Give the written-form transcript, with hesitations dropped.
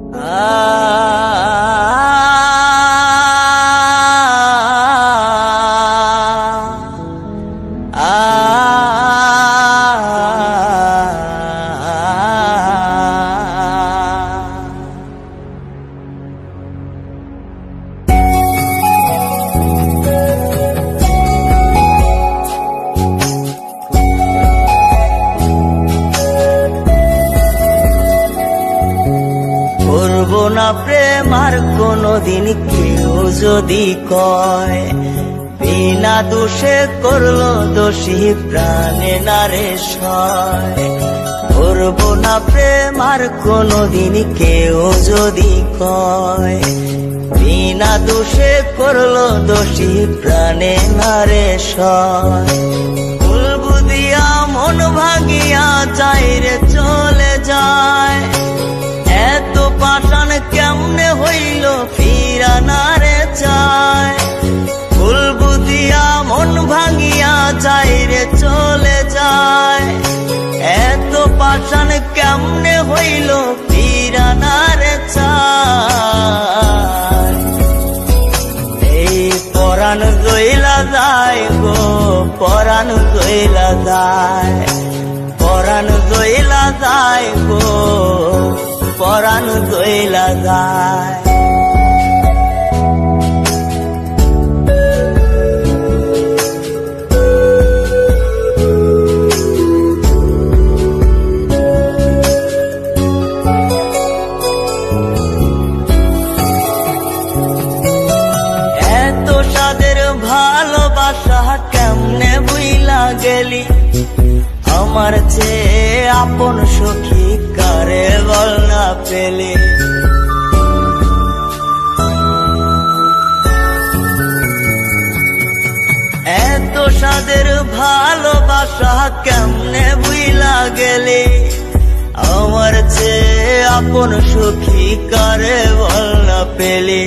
করবো না প্রেম আর কোনদিন কেউ যদি কয়, বিনা দোষে করলো দোষী প্রাণে নারে সয়। করবো না প্রেম আর কোনদিন কেউ যদি কয়, বিনা দোষে করলো দোষী প্রাণে নারে সয়। ফুল বুদিয়া মন ভাঙিয়া যায় রে চলে যায়, এত পাষাণ কেমনে হইল ফিরা না রে চায়। ফুল বুদিয়া মন ভাঙিয়া যায় রে চলে যায়, এত পাষাণ কেমনে হইল ফিরা না রে চায়। এই পরাণ গইলা যায় গো, পরাণ গইলা যায়, পরাণ গইলা যায় গো, পরাণ গইলা যায়। এত সাদের ভালোবাসা কেমনে বুইলা গেলি, আমার চেয়ে আপন সখী কারে বল না পেলে। এত সাদের ভালোবাসা কেমনে বুইলা গেলি, আমার চেয়ে আপন সখী কারে বল না পেলে।